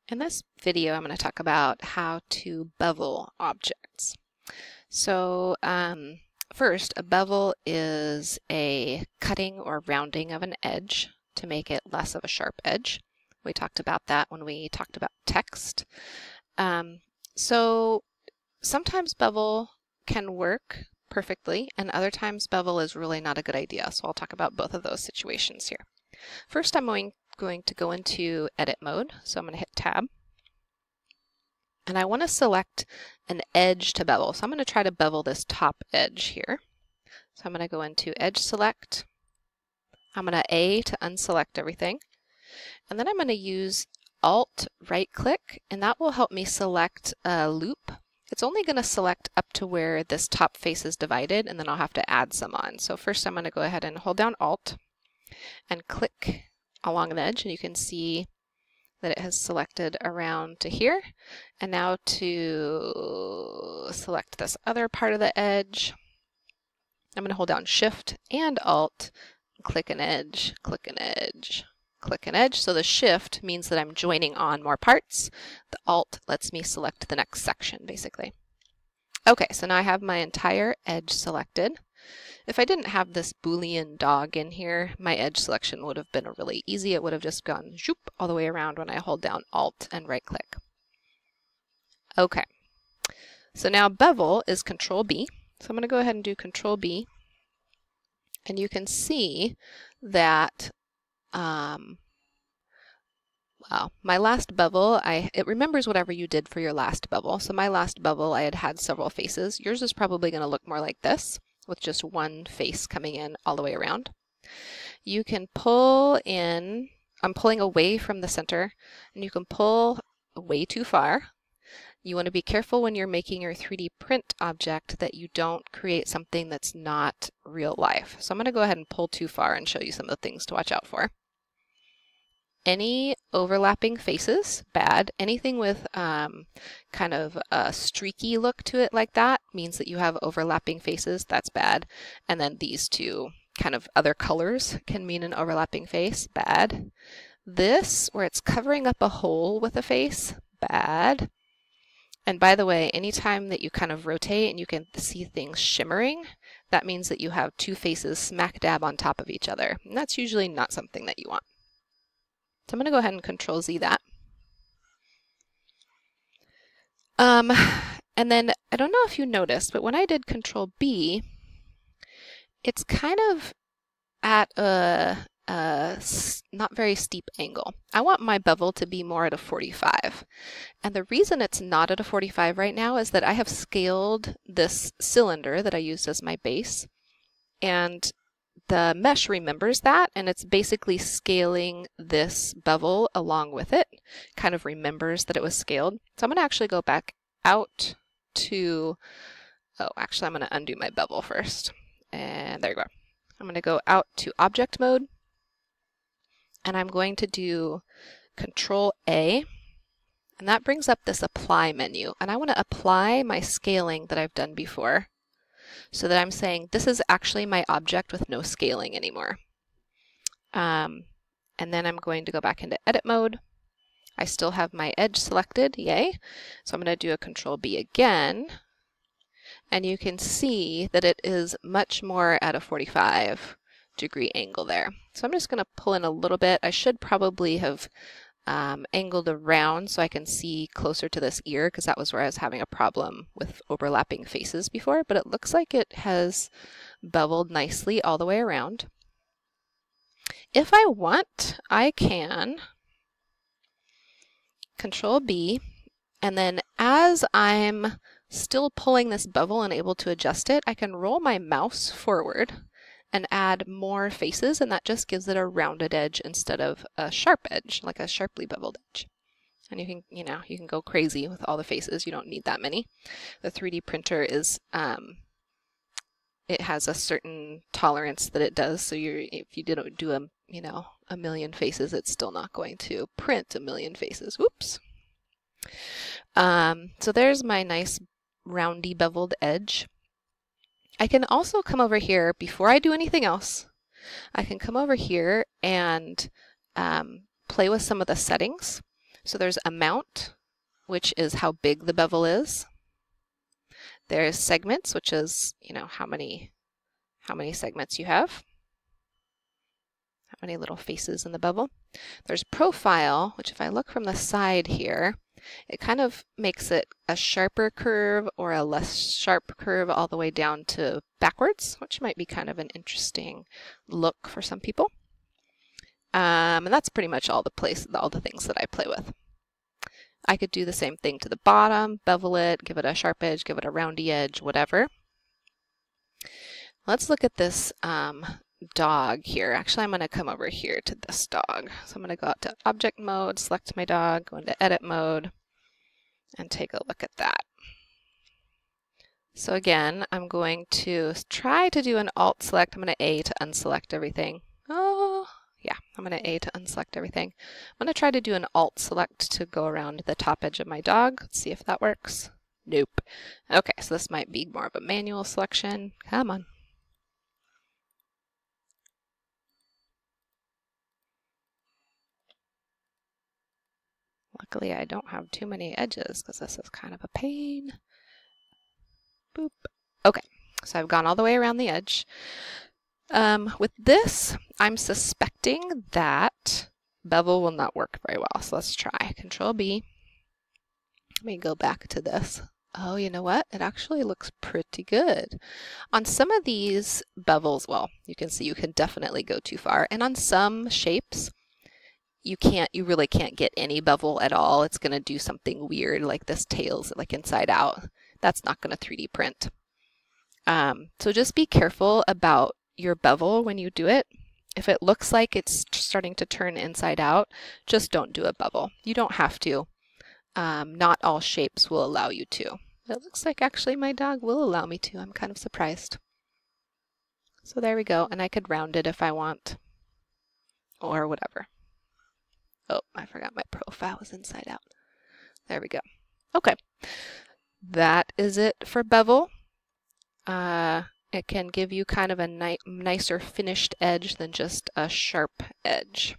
In this video, I'm going to talk about how to bevel objects. So first, a bevel is a cutting or rounding of an edge to make it less of a sharp edge. We talked about that when we talked about text. So sometimes bevel can work perfectly, and other times bevel is really not a good idea. So I'll talk about both of those situations here. First, I'm going to go into edit mode. So I'm going to hit tab. And I want to select an edge to bevel. So I'm going to try to bevel this top edge here. So I'm going to go into edge select. I'm going to A to unselect everything. And then I'm going to use Alt right click, and that will help me select a loop. It's only going to select up to where this top face is divided, and then I'll have to add some on. So first I'm going to go ahead and hold down Alt and click along the edge, and you can see that it has selected around to here. And now to select this other part of the edge, I'm going to hold down Shift and Alt, click an edge, click an edge, click an edge. So the Shift means that I'm joining on more parts. The Alt lets me select the next section, basically. Okay, so now I have my entire edge selected. If I didn't have this Boolean dog in here, my edge selection would have been really easy. It would have just gone zoop all the way around when I hold down Alt and right click. Okay, so now bevel is Control B. So I'm going to go ahead and do Control B. And you can see that, wow, my last bevel, it remembers whatever you did for your last bevel. So my last bevel, I had several faces. Yours is probably going to look more like this, with just one face coming in all the way around. You can pull in, I'm pulling away from the center, and you can pull way too far. You want to be careful when you're making your 3D print object that you don't create something that's not real life. So I'm going to go ahead and pull too far and show you some of the things to watch out for. Any overlapping faces, bad. Anything with kind of a streaky look to it like that means that you have overlapping faces. That's bad. And then these two kind of other colors can mean an overlapping face. Bad. This, where it's covering up a hole with a face. Bad. And by the way, anytime that you kind of rotate and you can see things shimmering, that means that you have two faces smack dab on top of each other. And that's usually not something that you want. So I'm going to go ahead and Control Z that. And then, I don't know if you noticed, but when I did Control B, it's kind of at a not very steep angle. I want my bevel to be more at a 45. And the reason it's not at a 45 right now is that I have scaled this cylinder that I used as my base. And the mesh remembers that, and it's basically scaling this bevel along with it. Kind of remembers that it was scaled. So I'm going to actually go back out to, oh, actually I'm going to undo my bevel first. And there you go. I'm going to go out to object mode, and I'm going to do Control A, and that brings up this apply menu. And I want to apply my scaling that I've done before, so that I'm saying this is actually my object with no scaling anymore. And then I'm going to go back into edit mode. I still have my edge selected, yay. So I'm going to do a Control B again. And you can see that it is much more at a 45-degree angle there. So I'm just going to pull in a little bit. I should probably have angled around so I can see closer to this ear, because that was where I was having a problem with overlapping faces before, but it looks like it has beveled nicely all the way around. If I want, I can Control B, and then as I'm still pulling this bevel and able to adjust it, I can roll my mouse forward and add more faces, and that just gives it a rounded edge instead of a sharp edge, like a sharply beveled edge. And you can, you can go crazy with all the faces. You don't need that many. The 3D printer is, it has a certain tolerance that it does. So if you didn't do a million faces, it's still not going to print a million faces. Whoops. So there's my nice roundy beveled edge. I can also come over here before I do anything else. I can come over here and play with some of the settings. So there's amount, which is how big the bevel is. There's segments, which is, how many segments you have, how many little faces in the bevel. There's profile, which if I look from the side here, it kind of makes it a sharper curve or a less sharp curve all the way down to backwards, which might be kind of an interesting look for some people. And that's pretty much all the things that I play with. I could do the same thing to the bottom, bevel it, give it a sharp edge, give it a roundy edge, whatever. Let's look at this dog here. Actually, I'm going to come over here to this dog. So I'm going to go out to object mode, select my dog, go into edit mode, and take a look at that. So again, I'm going to try to do an alt select. I'm going to A to unselect everything. Oh, yeah, I'm going to A to unselect everything. I'm going to try to do an alt select to go around the top edge of my dog. Let's see if that works. Nope. Okay, so this might be more of a manual selection. Come on. Luckily, I don't have too many edges because this is kind of a pain. Boop. Okay, so I've gone all the way around the edge. With this, I'm suspecting that bevel will not work very well. So let's try Control B. Let me go back to this. Oh, you know what? It actually looks pretty good. On some of these bevels, well, you can see you can definitely go too far. And on some shapes, you really can't get any bevel at all. It's going to do something weird like this tail's like inside out. That's not going to 3D print. So just be careful about your bevel when you do it. If it looks like it's starting to turn inside out, just don't do a bevel. You don't have to. Not all shapes will allow you to. It looks like actually my dog will allow me to. I'm kind of surprised. So there we go. And I could round it if I want or whatever. Oh, I forgot my profile was inside out. There we go. Okay. That is it for bevel. It can give you kind of a nicer finished edge than just a sharp edge.